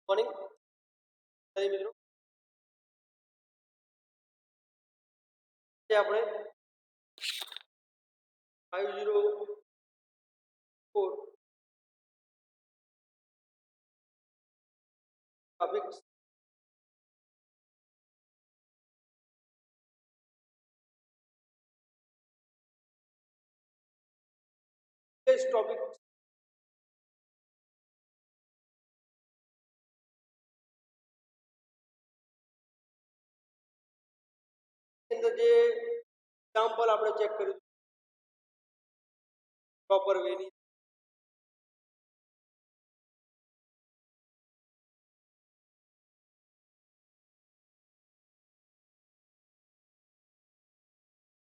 Morning सही मित्रों ये આપણે 504 ટોપિક્સ इस टॉपिक ની અંદર જે એક્ઝામ્પલ આપણે ચેક કર્યું પ્રોપર વેની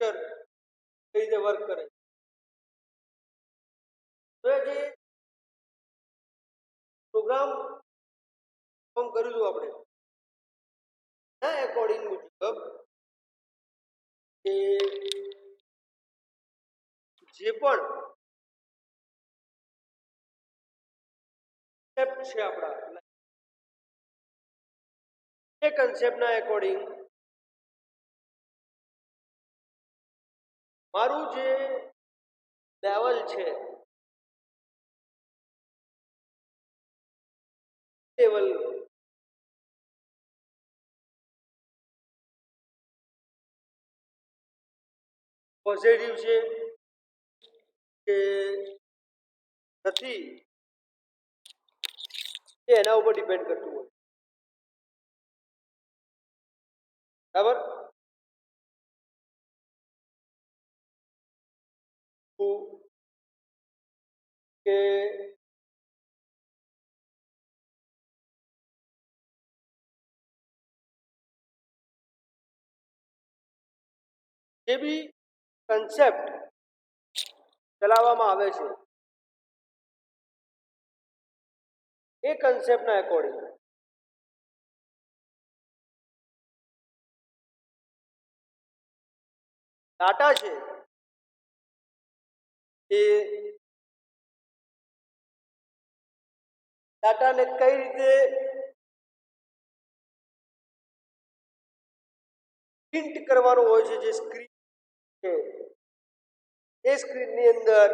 કઈ રીતે વર્ક કરે તો જે પ્રોગ્રામ ફોર્મ કર્યું હતું આપણે ના એકોર્ડિંગ મુજબ કે જે પણ કન્સેપ્ટ છે આપણા એ કન્સેપ્ટના એકોર્ડિંગ મારું જે લેવલ છે લેવલ પોઝિટિવ છે કે નથી એ એના ઉપર ડિપેન્ડ કરતું હોય બરાબર કે જે બી કન્સેપ્ટ ચલાવવામાં આવે છે એ કન્સેપ્ટના એકોર્ડિંગ ડાટા છે એ ડાટાને કઈ રીતે પ્રિન્ટ કરવાનું હોય છે જે સ્ક્રીન છે એ સ્ક્રીનની અંદર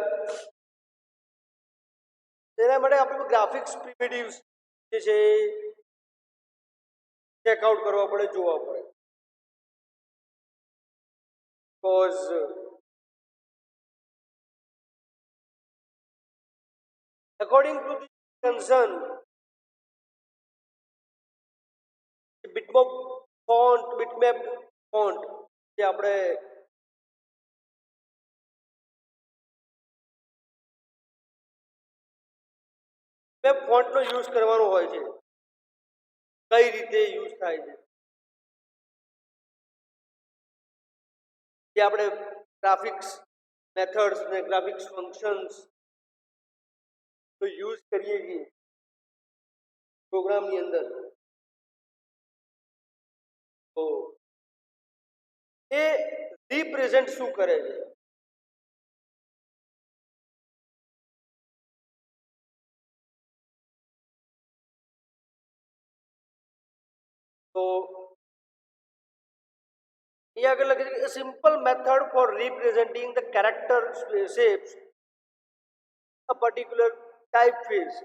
તેના માટે આપણે ગ્રાફિક્સ પ્રિમિટિવ્સ જે છે ચેકઆઉટ કરવા પડે જોવા પડે because according to the concern bitmap font જે આપણે વેબ ફોન્ટનો યુઝ કરવાનો હોય છે કઈ રીતે યુઝ થાય છે જે આપણે ગ્રાફિક્સ મેથડ્સ ને ગ્રાફિક્સ ફંક્શન્સ તો યુઝ કરીએ છીએ પ્રોગ્રામની અંદર તો એ રિપ્રેઝન્ટ શું કરે છે તો ये अगर लगे a simple method for representing the character shapes a particular typeface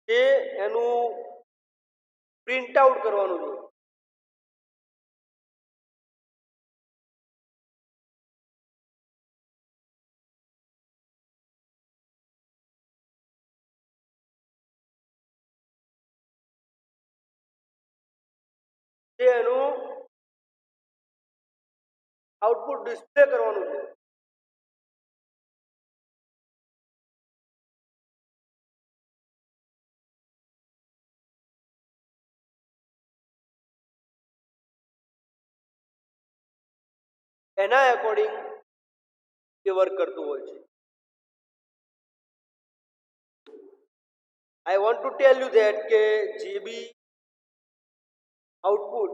જે એનું પ્રિન્ટ આઉટ કરવાનું છે જે એનું આઉટપુટ ડિસ્પ્લે કરવાનું છે એના એકોર્ડિંગ એ વર્ક કરતું હોય છે I want to tell you that કે જે બી આઉટપુટ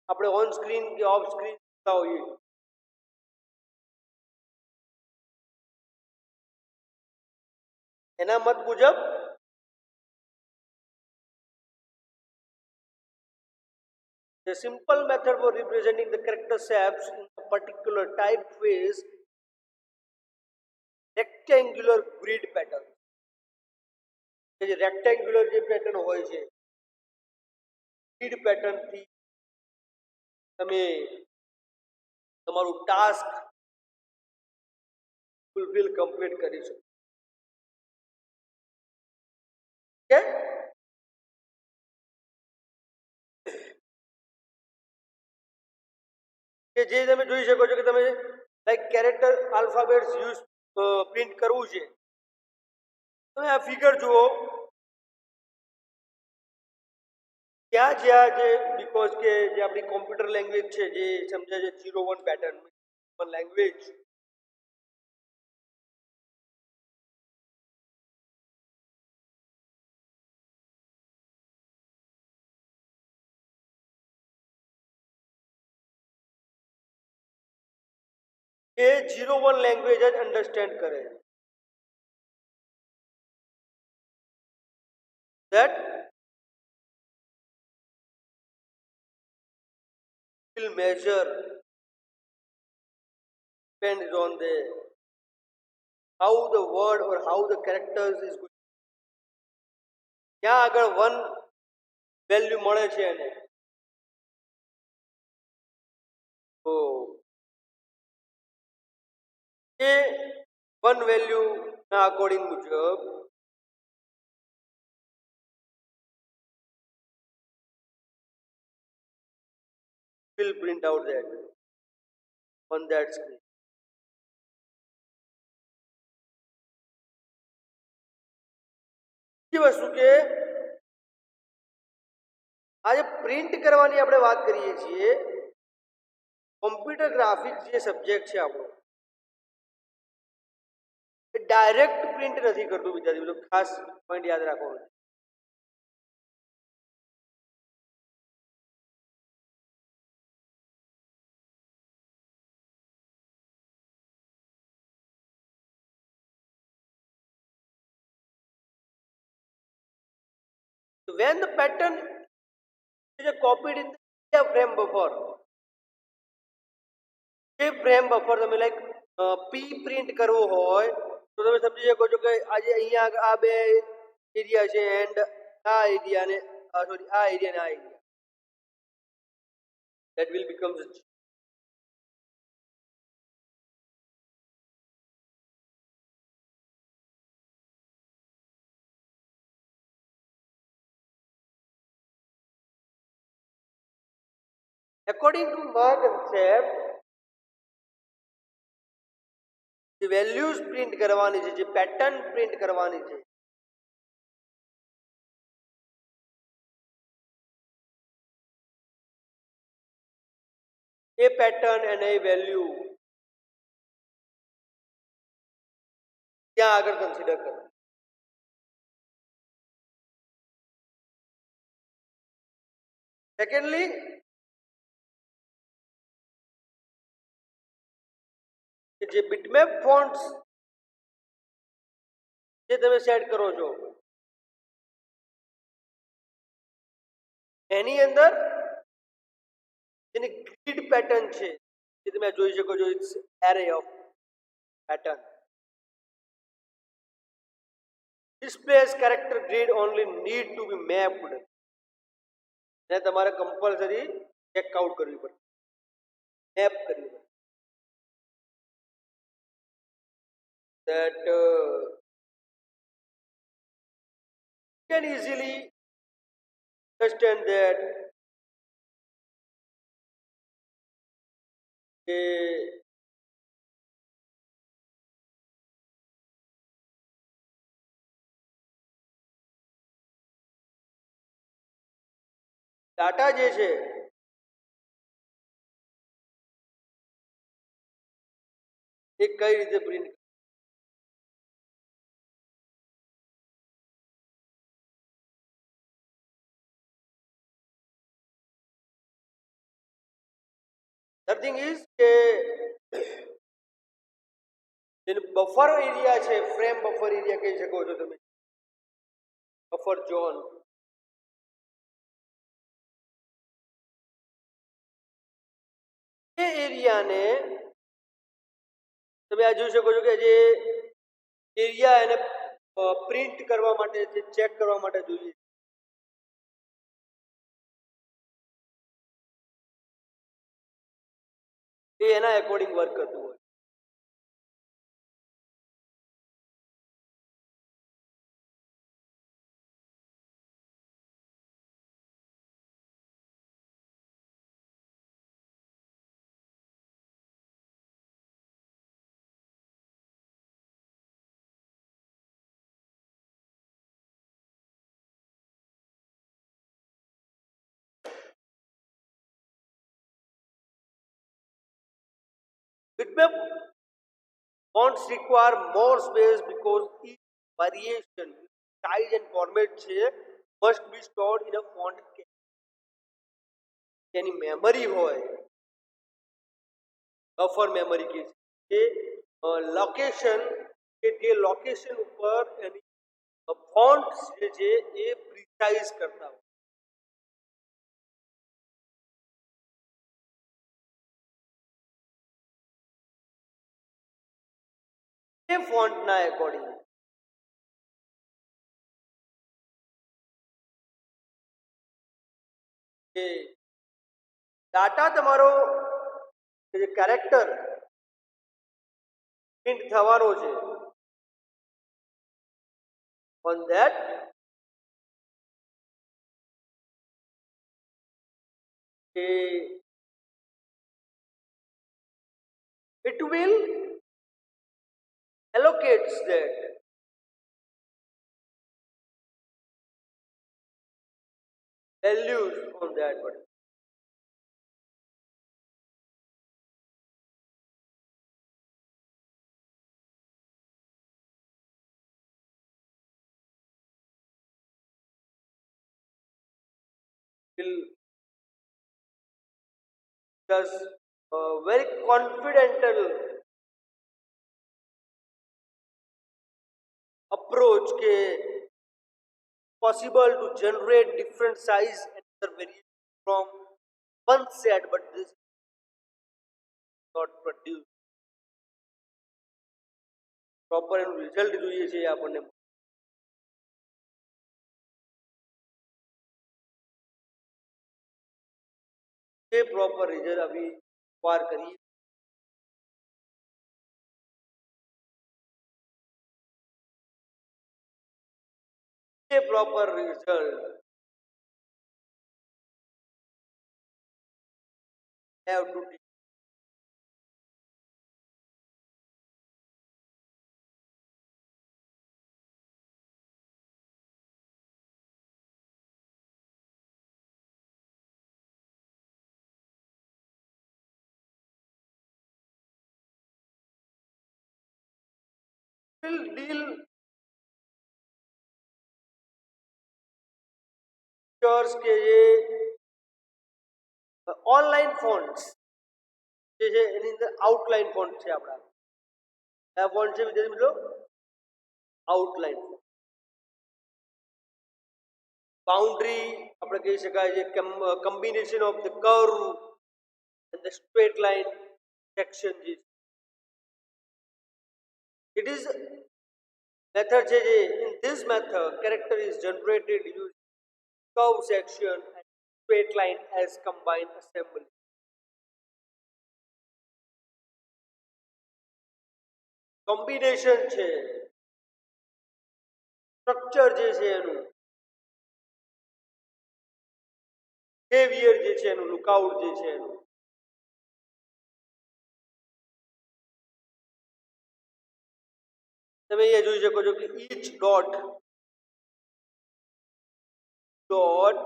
આપણે ઓન સ્ક્રીન કે ઓફ સ્ક્રીન જોતા હોઈએ એના મત મુજબ the simple method for representing the character shapes in a particular typeface rectangular grid pattern. જે રેક્ટેન્ગ્યુલર જે પેટર્ન હોય છે ગ્રીડ પેટર્ન થી તમે તમારું ટાસ્ક ફૂલફિલ કમ્પ્લીટ કરી શકો. ઓકે, કે જે તમે જોઈ શકો છો કે તમે like character alphabets use print કરવું છે, તમે આ ફિગર જુઓ ત્યાં જ્યાં જે બીકોઝ કે જે આપણી કોમ્પ્યુટર લેંગ્વેજ છે જે સમજે છે 0-1 પેટર્ન લેંગ્વેજ, એ 0-1 લેંગ્વેજ જ અન્ડરસ્ટેન્ડ કરે. That will measure depends on the how the word or how the characters is going. ત્યાં આગળ 1 વેલ્યુ મળે છે એને, તો એ 1 વેલ્યુ ના અકોર્ડિંગ મુજબ will print out that on that screen. બીજી વસ્તુ કે આજે પ્રિન્ટ કરવાની આપણે વાત કરીએ છીએ, કોમ્પ્યુટર ગ્રાફિક્સ જે સબ્જેક્ટ છે આપણો એ ડાયરેક્ટ પ્રિન્ટ નથી કરતું વિદ્યાર્થી મિત્રો, ખાસ પોઈન્ટ યાદ રાખવાનું. When the pattern is copied in the frame buffer, જે ફ્રેમ બફર તમે લાઈક પી પ્રિન્ટ કરવો હોય તો તમે સમજી શકો છો કે આજે અહીંયા આ બે એરિયા છે એન્ડ આ એરિયા ને સોરી આ એરિયા ને આ area, that will become according to my concept. જે વેલ્યુઝ પ્રિન્ટ કરવાની છે, જે પેટર્ન પ્રિન્ટ કરવાની છે, એ પેટર્ન અને એ વેલ્યુ ત્યાં આગળ કન્સિડર કરો. સેકન્ડલી, જે બીટમેપ ફોન્ટ્સ જે તમે સેટ કરો છો એની અંદર જેની ગ્રીડ પેટર્ન છે જે તમે જોઈ શકો છો, it's array of pattern. displays character grid only need to be mapped. ને તમારે કમ્પલસરી ચેકઆઉટ કરવી પડે, મેપ કરવી પડે. that you can easily understand that data જે છે એ કઈ રીતે પ્રિન્ટ. The thing is કે જેને બફર એરિયા છે, ફ્રેમ બફર એરિયા કહી શકો છો તમે, બફર ઝોન. એ એરિયાને તમે આ જોઈ શકો છો કે જે એરિયા એને પ્રિન્ટ કરવા માટે, જે ચેક કરવા માટે જોઈએ, એ એના એકોર્ડિંગ વર્ક કરતું હોય. It may fonts require more space because each variation, size and format છે must be stored in a font. Any memory હોય, બફર મેમરી કે છે, એ લોકેશન કે જે લોકેશન ઉપર એની ફોન્ટ્સ જે છે એ પ્રિસાઇઝ કરતા હોય. એ ફોન્ટના એકોર્ડિંગ કે ડાટા તમારો જે કેરેક્ટર પ્રિન્ટ થવાનો છે, on that it will allocates that values on that one. Will does very confidential approach ke possible to generate different size and other variation from one set, but this is not produced. Proper એનું result જોઈએ છે આપણને. એ proper result અભી વાર કરીએ. એ proper result have to will deal features કે જે ઓનલાઈન ફોન્ટ્સ જે છે એની અંદર આઉટલાઈન ફોન્ટ છે આપણા. આ ફોન્ટ છે વિદ્યાર્થી મિત્રો આઉટલાઈન. બાઉન્ડ્રી આપણે કહી શકાય છે combination of the curve and the straight line section છે. It is method છે જે in this method character is generated using curve section and straight line as combined assembly. Combination છે, સ્ટ્રક્ચર જે છે એનું, બિહેવિયર જે છે એનું, લુકઆઉટ જે છે એનું, તમે અહીંયા જોઈ શકો છો કે each dot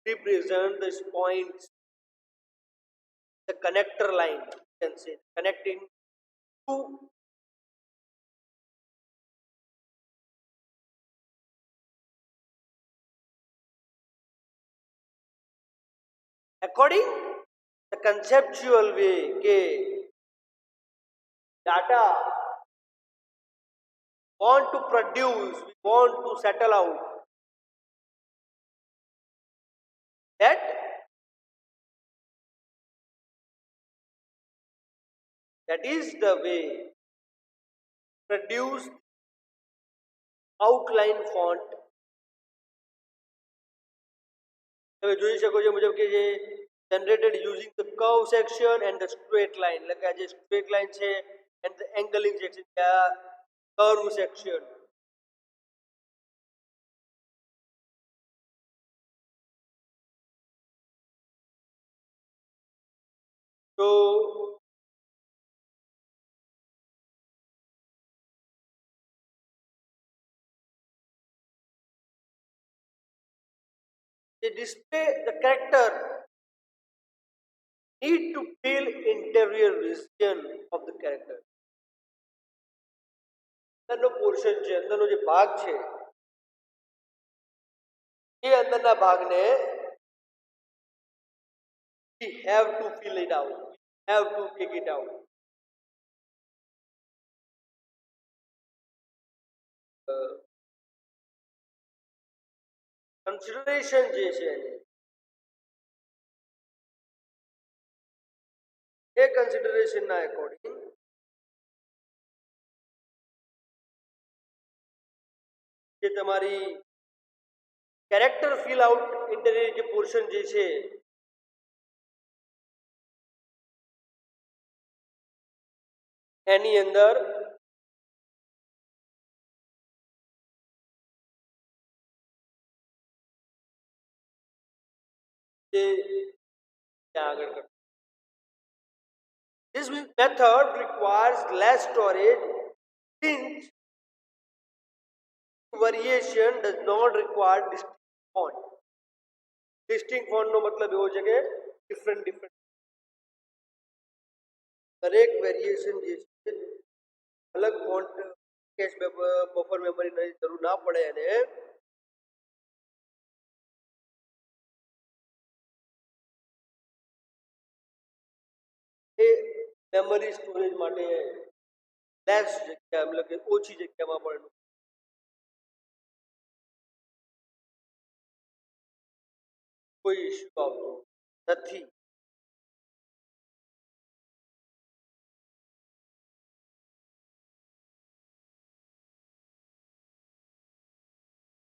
represent the points, the connector line, you can say connecting two according the conceptual way કે data want to produce, we want to settle out. That is the way produce outline font. તમે જોઈ શકો છો મુજબ કે જે generated using the curve section and the straight line, એટલે કે આ જે straight line છે and the angling section, આ curve section. તો they display the character need to fill interior region of the character. અંદરનો પોર્શન છે, અંદરનો જે ભાગ છે એ અંદરના ભાગને we have to fill it out, we have to take it out. Consideration જે છે એ કન્સિડરેશનના એકોર્ડિંગ જે તમારી કેરેક્ટર ફિલ આઉટ ઇન્ટેરિયર જે પોર્શન જે છે એની અંદર જે આગળ કરતા. This method requires less storage since variation does not require distinct font. Distinct font નો મતલબ એવો છે કે ડિફરન્ટ દરેક વેરિએશન જે છે અલગ ફોન્ટ કેશ બફર મેમરીની જરૂર ના પડે અને એ મેમરી સ્ટોરેજ માટે લેસ જગ્યા એટલે કે ઓછી જગ્યામાં પણ કોઈ ઇશ્યુ આવતો નથી.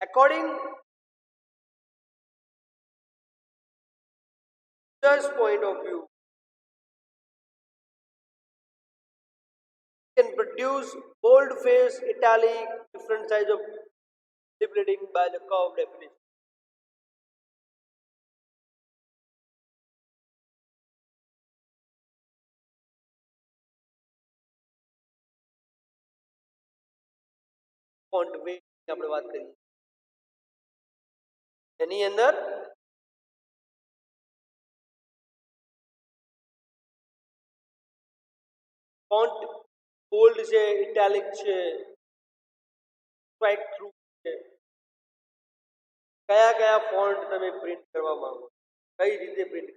According to this point of view, can produce boldface, italic, different size of manipulating by the curve definition. Font weight આપણે વાત કરીએ એની અંદર ફોન્ટ બોલ્ડ છે, ઇટાલિક છે, સ્ટ્રાઇક થ્રુ છે, કયા કયા ફોન્ટ તમે પ્રિન્ટ કરવા માંગો, કઈ રીતે પ્રિન્ટ.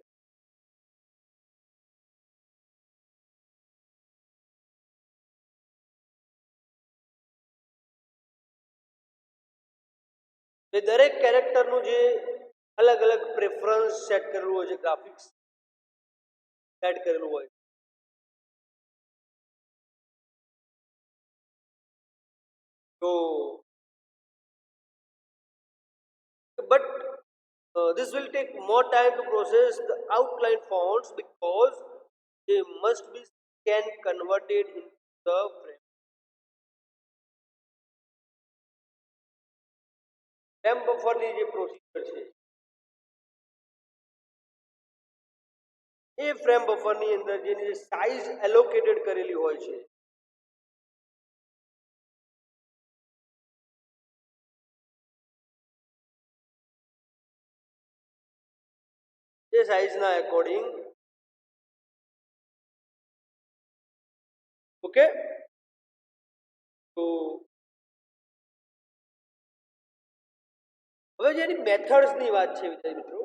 એ દરેક કેરેક્ટરનું જે અલગ અલગ પ્રેફરન્સ સેટ કરેલું હોય છે, ગ્રાફિક્સ સેટ કરેલું હોય. તો but this will take more time to process the outline fonts because they must be scanned converted into the frame. Frame buffer ની જે પ્રોસીજર છે એ ફ્રેમ બફર ની અંદર જેની સાઇઝ એલોકેટેડ કરેલી હોય છે એ સાઇઝના એકોર્ડિંગ ઓકે. તો હવે જેની મેથડ્સની વાત છે વિદ્યાર્થી મિત્રો,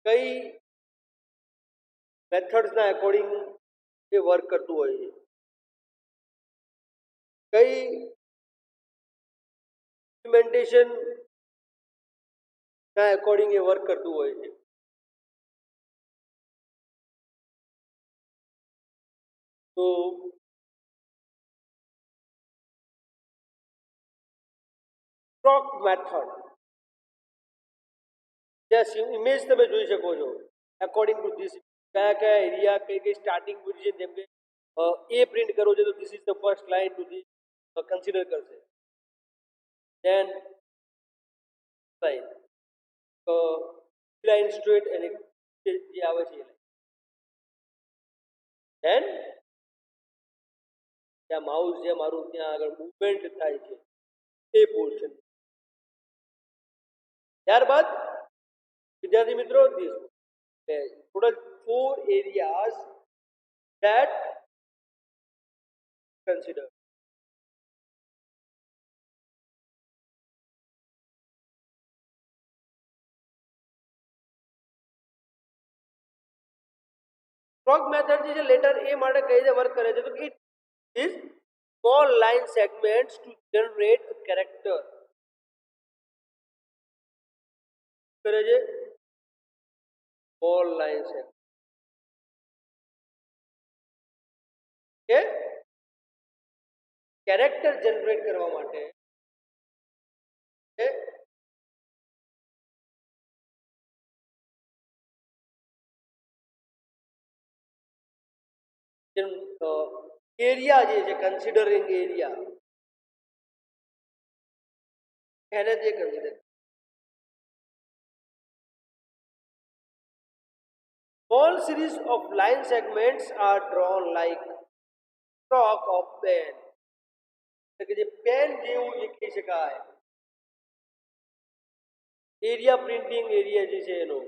કઈ મેથડ્સના એકોર્ડિંગ એ વર્ક કરતું હોય છે. કઈ ઇમ્પ્લિમેન્ટેશન ના એકોર્ડિંગ એ વર્ક કરતું હોય છે? તો સ્ટ્રોક મેથડ, ત્યાં ઇમેજ તમે જોઈ શકો છો. એકોર્ડિંગ ટુ ધીસ કયા કયા એરિયા, કઈ કઈ સ્ટાર્ટિંગ પોઝિશન, જેમ કે એ પ્રિન્ટ કરવો છે તો this is the first line to this consider કરશે. દેન લાઇન લાઇન સ્ટ્રેટ અને જે આવે છે એ લાઇન. દેન ત્યાં માઉસ જે મારું ત્યાં આગળ મૂવમેન્ટ થાય છે એ પોર્શન. ત્યારબાદ વિદ્યાર્થી મિત્રો total 4 areas that consider. Stroke method જે છે લેટર એ માટે કઈ રીતે વર્ક કરે છે તો it is small line segments to generate a character. કરે છે small line segment કે કેરેક્ટર જનરેટ કરવા માટે એરિયા જે છે કન્સિડરિંગ એરિયા એને જે consider. Small series of line segments are drawn like stroke of pen. એટલે કે જે પેન જેવું લખી શકાય. એરિયા પ્રિન્ટિંગ એરિયા જે છે એનો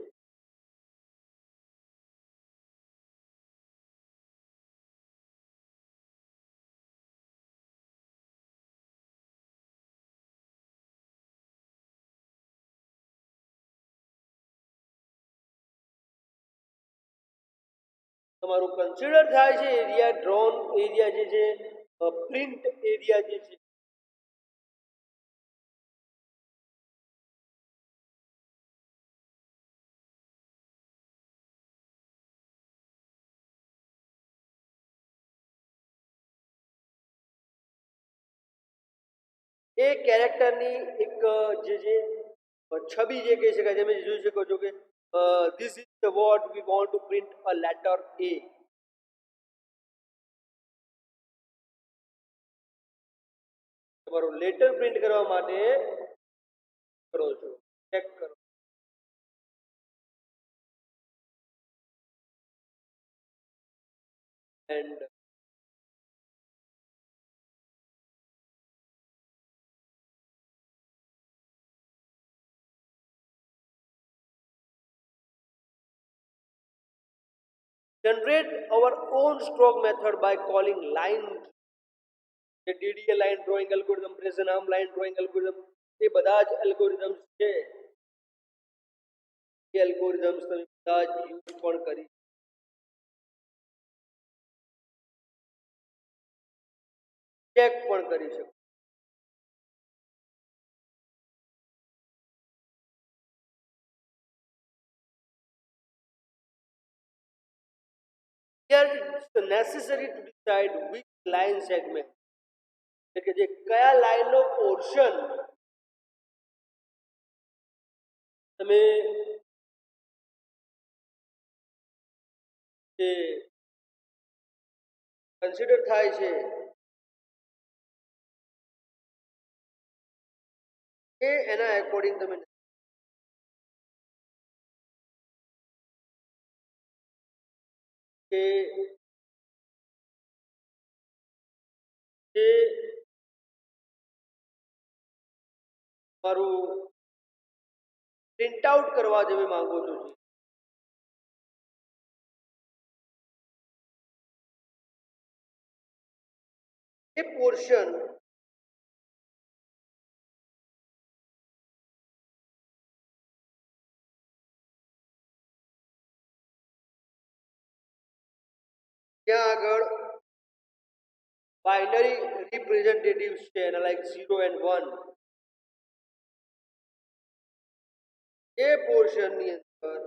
તમારું કન્સિડર થાય છે એરિયા, ડ્રોન એરિયા જે છે, પ્રિન્ટ એરિયા જે છે. એ કેરેક્ટરની એક જે છે છબી જે કહી શકાય, તમે જોઈ શકો છો કે this is the what we want to print a letter એ. તમારું લેટર પ્રિન્ટ કરવા માટે કરો છો, ચેક કરો. And generate our own stroke method by calling line, જે DDA line drawing algorithm, Bresenham line drawing algorithm, એ બધા જ એલ્ગોરિધમ્સ છે. એ એલ્ગોરિધમ્સ તમે બધા જ યુઝ પણ કરી ચેક પણ કરી શકો. Here it's necessary to decide which line segment, એટલે કે જે કયા લાઈનનો પોર્શન તમે જે કન્સિડર થાય છે એ એના એકોર્ડિંગ તમે કે જે મારું પ્રિન્ટ આઉટ કરવા તમે માંગો છો એ પોર્શન ત્યાં આગળ બાઇનરી રિપ્રેઝેન્ટેટિવ્સ છે એના લાઈક 0 and 1 એ પોર્શનની અંદર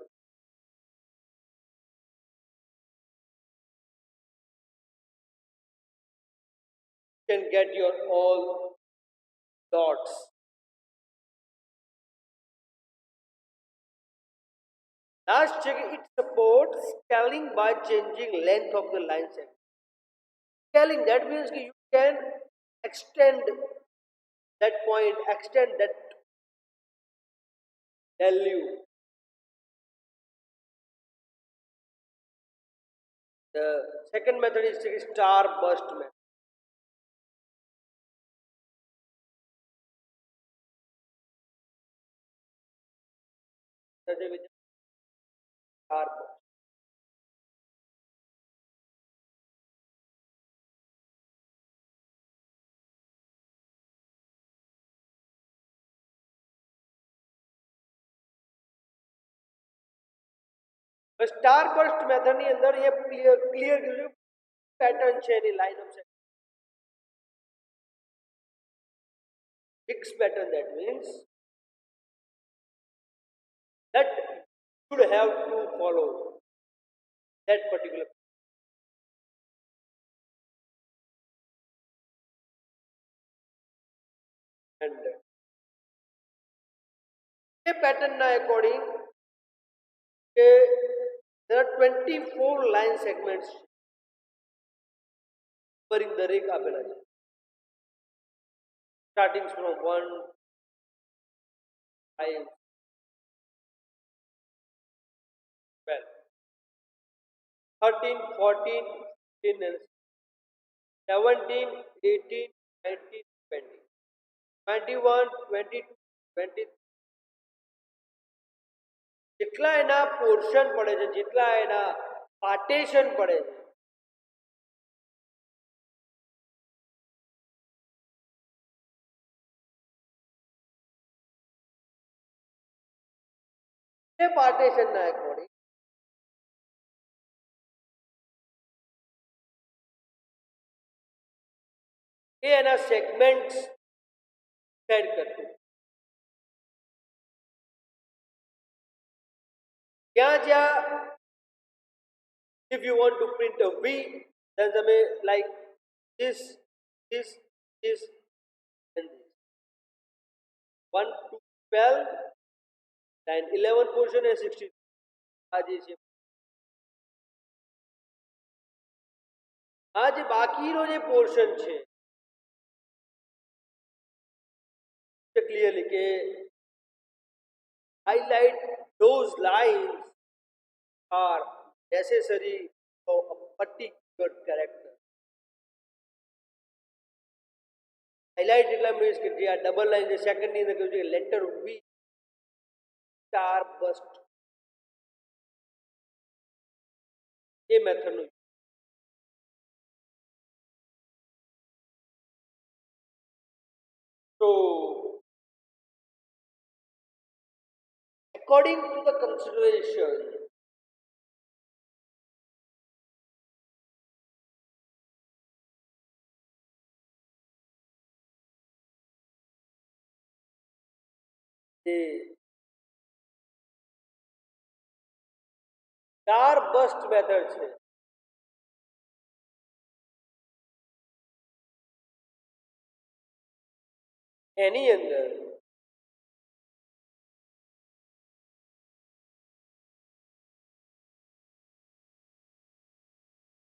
can get your all dots. Last check, it supports scaling by changing length of the line segment. Scaling, that means you can extend that point, extend that value. The second method is star burst method. Star burst. Star burst મેથડની અંદર એ clear pattern છે એની line of segment fixed pattern, that means that should have to follow that particular and a pattern na according there are 24 line segments covering the rig આપેલા છે starting from 1 5 12 13 14 15 and 17 18 19 20 21 22 23 જેટલા એના portion પડે છે જેટલા એના પાર્ટેશન પડે છે એ પાર્ટેશનના એકોર્ડિંગ એ એના સેગમેન્ટ્સ સેટ કરતું જ્યાં if you want to print a V, then તમે like this and this 1 to 12 and 11 portion and 16 આ જે બાકીનો જે પોર્શન છે clearly કે highlight those lines are necessary for a particular character. Highlight એટલા means કે જે આ ડબલ લાઈન છે સેકન્ડ ની અંદર કહ્યું છે લેટર V સ્ટાર બસ્ટ એ મેથડનું so according to the consideration the star burst method છે એની અંદર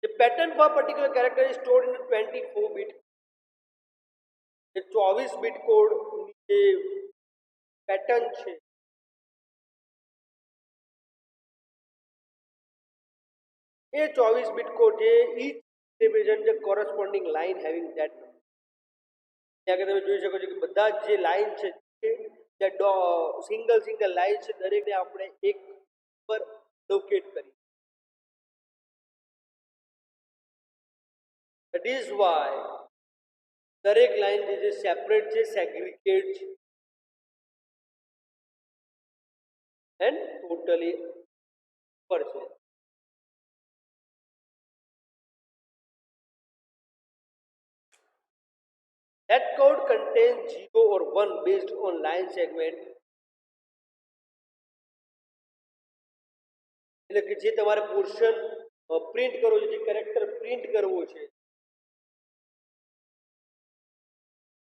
the pattern for a particular character is stored in a 24 bit જે 24 bit code ની જે પેટર્ન છે એ 24 bit code જે each represent the corresponding line having that number ત્યાં તમે જોઈ શકો છો કે બધા જે લાઈન છે સિંગલ લાઈન છે દરેકને આપણે એક પર લોકેટ કરી that is why દરેક લાઈન જે છે સેપરેટ છે સેગ્રીગેટ છે and totally ઉપર છે that code contains 0 or 1 based on line segment. એટલે કે જે તમારે પોર્શન પ્રિન્ટ કરવો છે, જે કેરેક્ટર પ્રિન્ટ કરવો છે,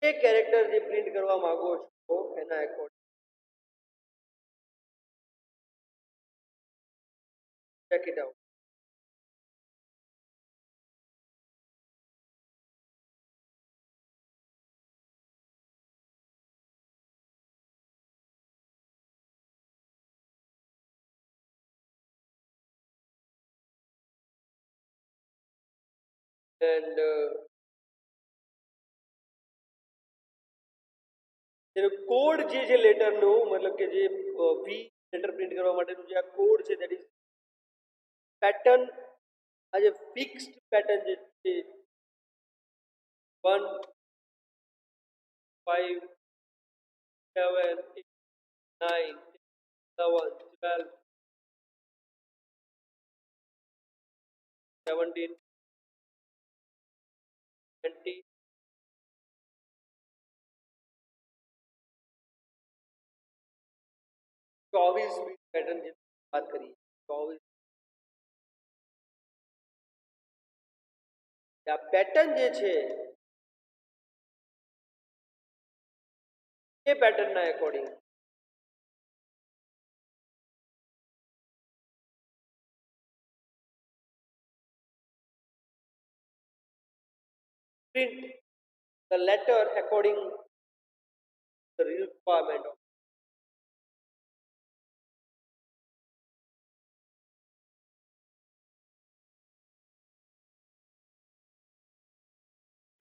એ કેરેક્ટર જે પ્રિન્ટ કરવા માંગો છો એના according check it out. And code જે છે લેટરનું મતલબ કે જે વી લેટર પ્રિન્ટ કરવા માટેનું જે આ કોડ છે દેટ ઇઝ પેટર્ન. આ જે ફિક્સ્ડ પેટર્ન જે છે 1 5 7 8 9 11 12 17 20 24 બીટ પેટર્ન જે વાત કરીએ 24 આ પેટર્ન જે છે એ પેટર્નના according print the letter according to the requirement of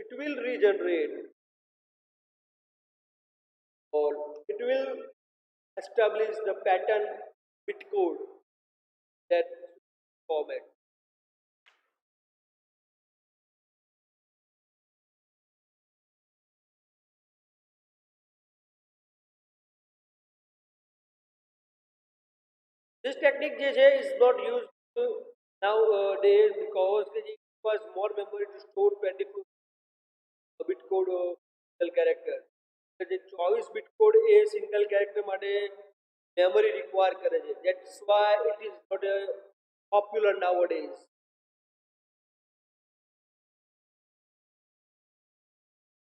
it will regenerate or it will establish the pattern bit code that format. This technique is not used nowadays because it requires more memory to store 24 bit code single character. જે 24 bit code એ single character માટે memory require કરે છે. That's why it is not popular nowadays.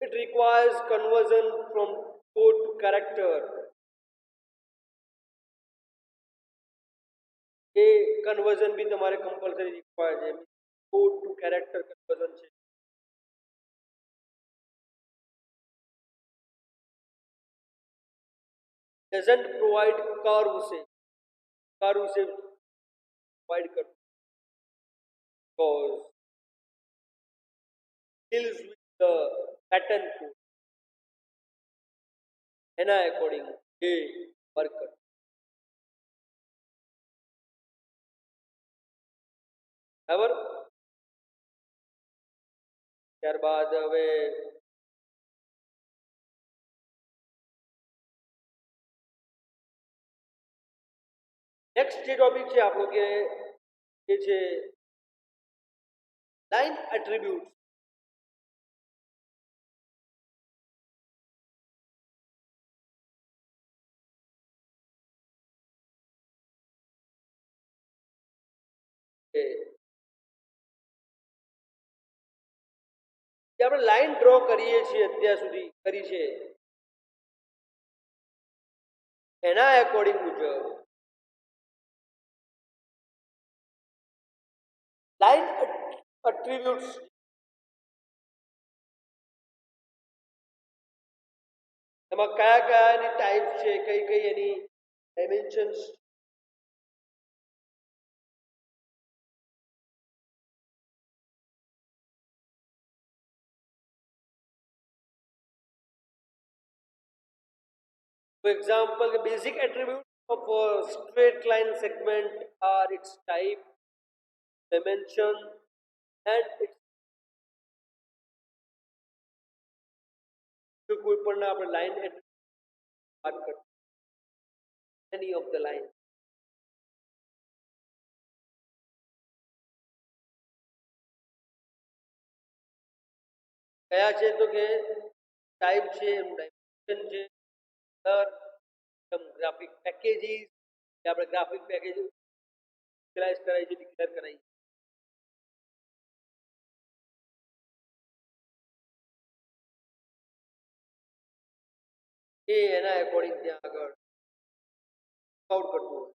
It requires conversion from code to character. એ conversion બી તમારે compulsory require છે. Code to character conversion છે. doesn't provide curve shape. Curve shape provide curve because deals with the pattern code. એના according એ work કરે. બરાબર. ત્યારબાદ હવે નેક્સ્ટ જે ટોપિક છે આપણો કે એ છે લાઈન એટ્રીબ્યુટ્સ. જે આપણે લાઈન ડ્રો કરીએ છીએ અત્યાર સુધી કરી છે એના એકોર્ડિંગ મુજબ લાઈન એટ્રીબ્યુટ્સ એમાં કયા કયાની ટાઈપ છે, કઈ કઈ એની dimensions. For example, the basic attributes of a straight line segment are its type, dimension, and its કોઈ પણ આપણે લાઈન વાત કરીએ any of the line. કયા છે તો કે ટાઈપ છે એનું ડાયમેન્શન છે કલર ગ્રાફિક પેકેજીસ આપણે ગ્રાફિક પેકેજ ઇનિશિયલાઇઝ કરાવી છે ડિક્લેર કરાવી એ એના એકોર્ડિંગ ત્યાં આગળ આઉટ કરતું હોય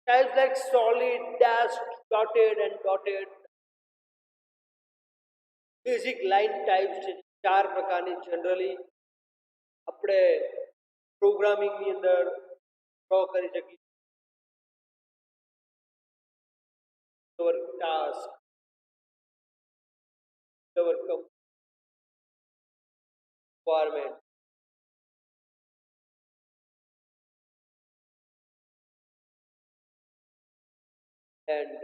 types like solid, dashed, dotted basic line type છે ચાર પ્રકારની જનરલી આપણે પ્રોગ્રામિંગની અંદર ડ્રો કરી શકીએ our task our requirement and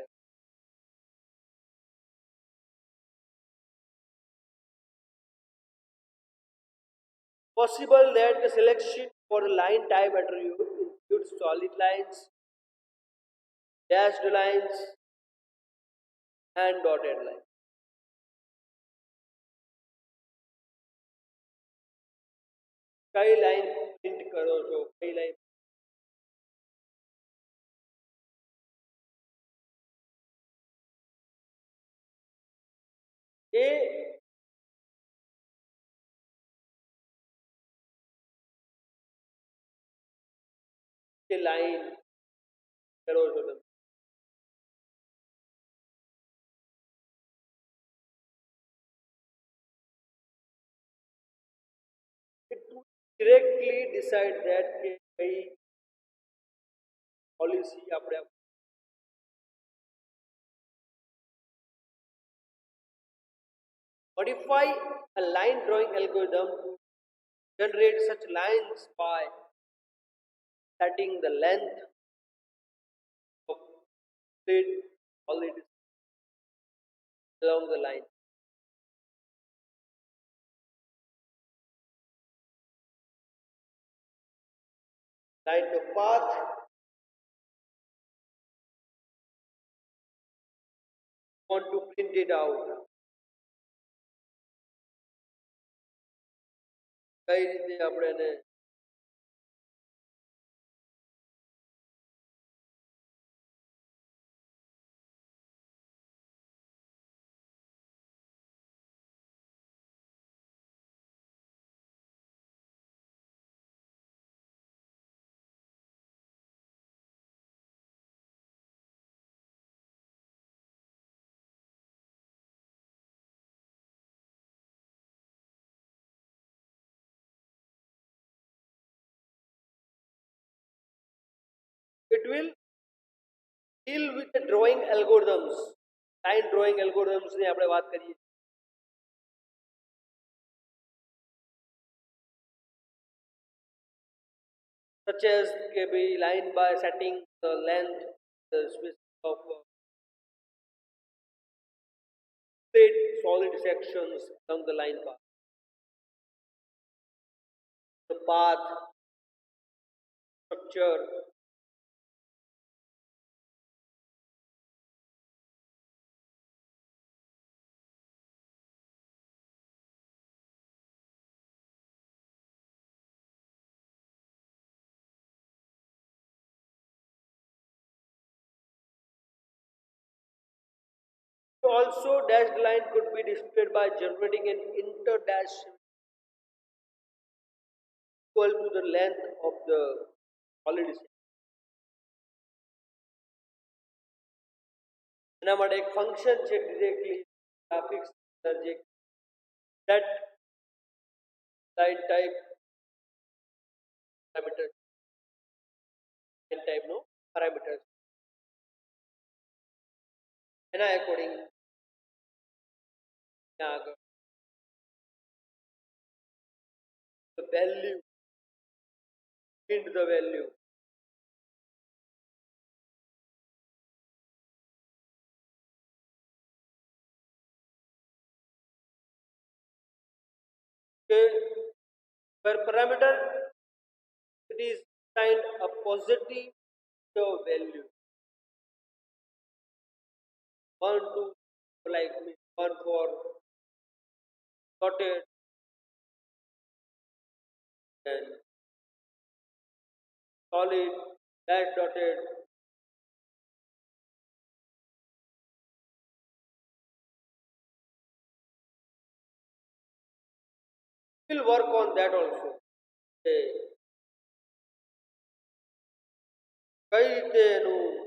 possible that the selection for the line type attribute includes solid lines, dashed lines and dotted lines. કઈ line print કરો છો કઈ લાઈન એ લાઈન કરો છો તમે it would directly decide that કે કઈ policy આપણે modify a line drawing algorithm to generate such lines by setting the length of solid along the line. Line the path want to print it out. કઈ રીતે આપણે એને it will deal with the drawing algorithms. Line drawing algorithms ની આપણે વાત કરીએ such as કે ભાઈ line by setting the length the space of straight solid sections along the line path the path structure also dashed line could be displayed by generating an inter dash equal to the length of the solid section. એના માટે એક function છે directly graphics જે that line type parameter line type નો parameters એના according ત્યાં આગળ the value print the value કે per parameter it is assigned a positive value. 1 2 like 1 for dotted and solid dash dotted. We'll work on that also. કઈ રીતે એનું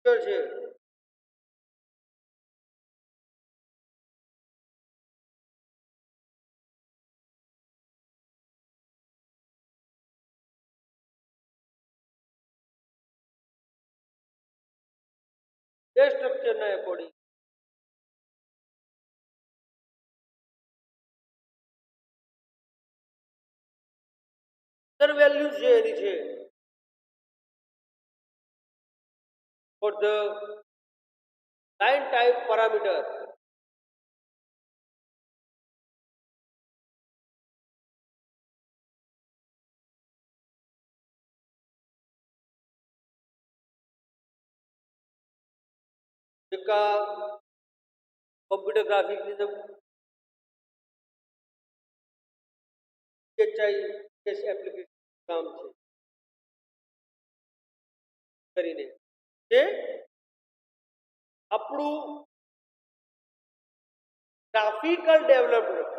છે એ સ્ટ્રક્ચરના એકોર્ડિંગ વેલ્યુ છે એની છે for the line type parameter જેકા computer graphics ની અંદર HI એપ્લિકેશન કામ છે કરીને તે આપણું ગ્રાફિકલ ડેવલપમેન્ટ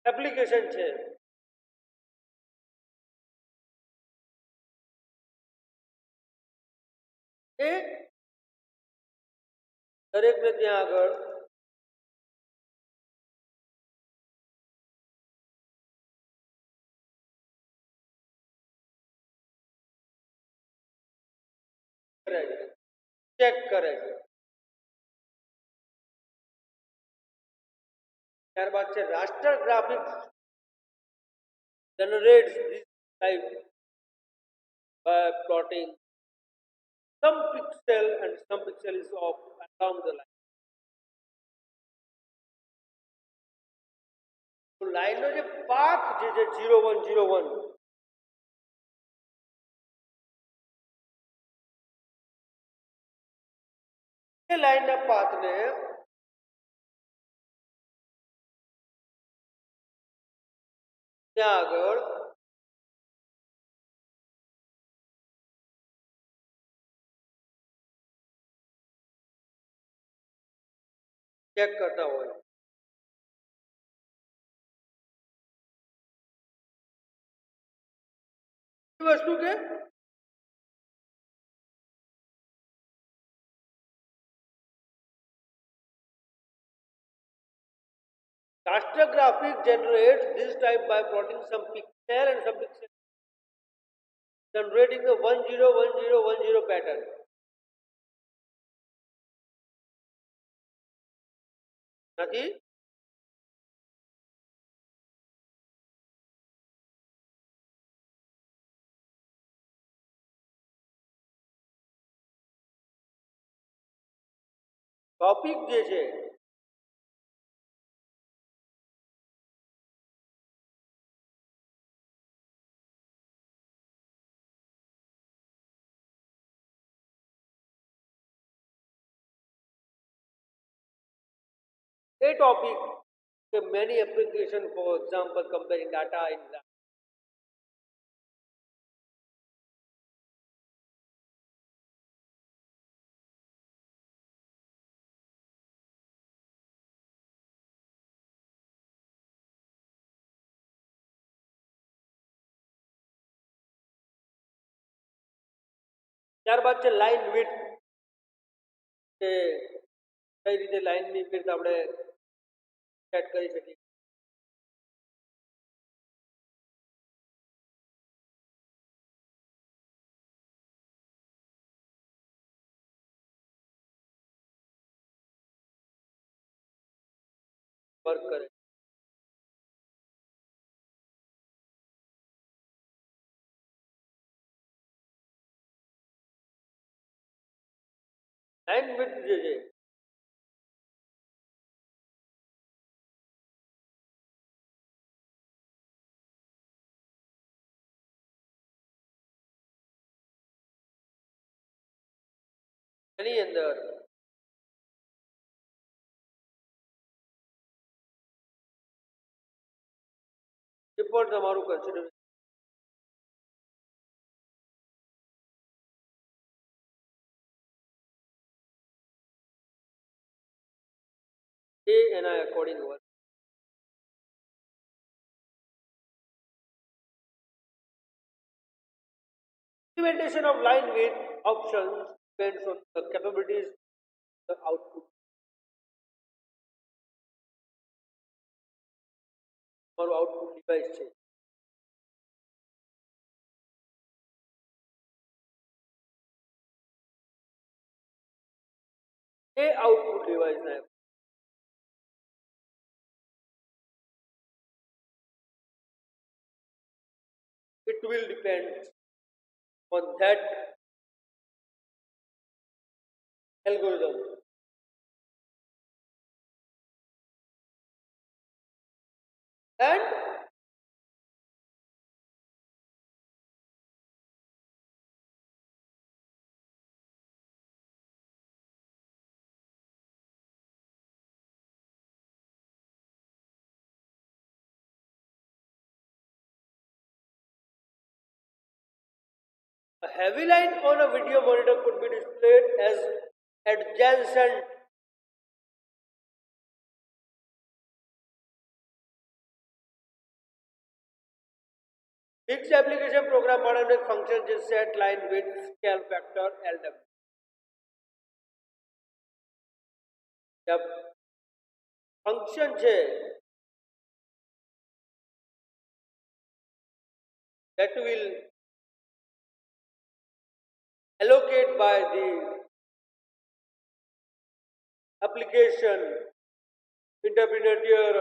એપ્લિકેશન છે એ દરેકને ત્યાં આગળ કરે છે ચેક કરે છે ત્યારબાદ છે raster graphics generates this type by plotting some pixel and some pixel is off along the line. તો લાઈનનો જે પાથ જે છે 0101 એ લાઈનના પાથને ત્યાં આગળ ચેક કરતા હોય વસ્તુ કે raster graphic generates this type by plotting some pixel and some pixel generating the 101010 pattern. નથી ટોપિક જે છે a topic many applications, for example comparing data in ત્યારબાદ છે લાઇન વિડ્થ કે કઈ રીતે લાઇનની વિડ્થ આપણે સેટ કરી શકીએ વર્ક કરે. લાઇન વિડ્થ જે છે એની અંદર એ પણ તમારું કન્સિડર એ એના according work. Implementation of line width options depends on the capabilities of the output. તમારું આઉટપુટ ડિવાઇસ છે એ output ડિવાઇસના it will depend on that algorithm. And a heavy line on a video monitor could be displayed as adjacent fixed application program માટે function છે set line width scale factor LW. જબ function છે that will allocate by the application interpreter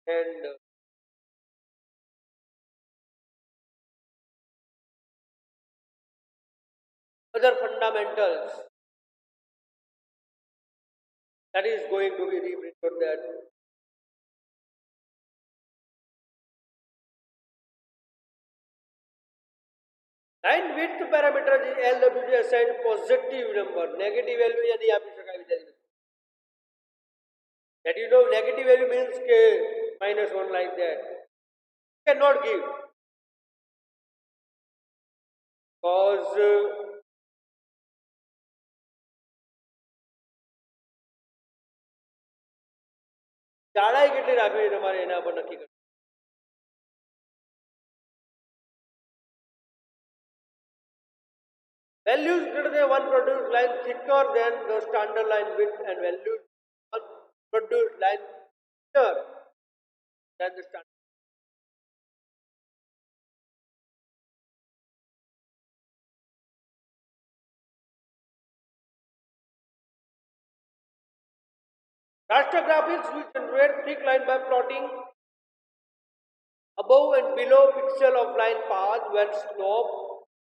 and other fundamentals that is going to be rebuilt on that. Line width parameter is LWG assigned positive number. Negative value या नहीं आपकी शकाय विचारी में. That you know negative value means के -1 like that. You cannot give. Cause જાડાઈ કેટલી રાખવી તમારે એના પર નક્કી કરવું. Values greater than one produced line thicker than the standard line width and values one produced line thinner than the standard. Raster graphics will generate thick line by plotting above and below pixel of line path when slope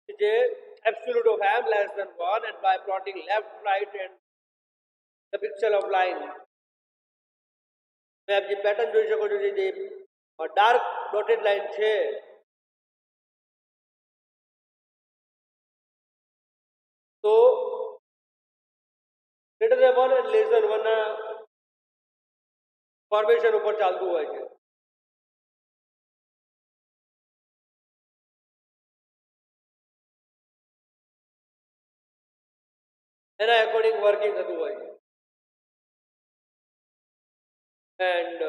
is a absolute of m less than 1 and by plotting left, right and the pixel of line. मैं आप જે pattern જોઈ શકો છો જે dark dotted line છે તો greater than 1 અને લેસ ધેન 1 ના ફોર્મેશન ઉપર ચાલતું હોય છે. એના એકોર્ડિંગ વર્કિંગ થતું હોય છે. એન્ડ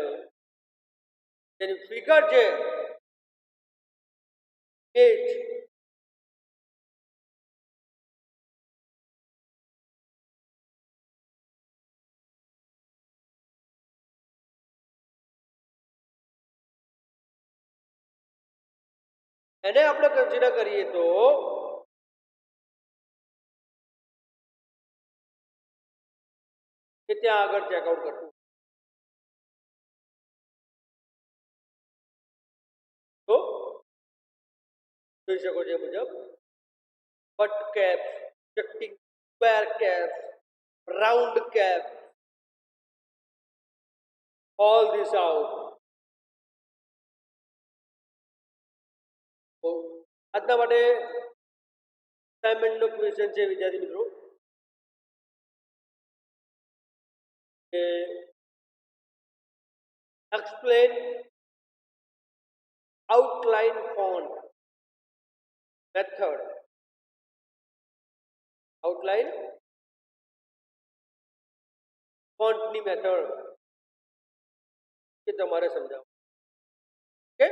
તેની ફિગર છે એજ એને આપણે કન્સિડર કરીએ તો ત્યાં આગળ ચેકઆઉટ કરવું. તો જોઈ શકો છો એ મુજબ butt caps, projecting square caps, round cap, all this out. તો આજના માટે અસાઇનમેન્ટનો ક્વેશ્ચન છે વિદ્યાર્થી મિત્રો કે explain outline font method. Outline font ની મેથડ કે તમારે સમજાવો. ઓકે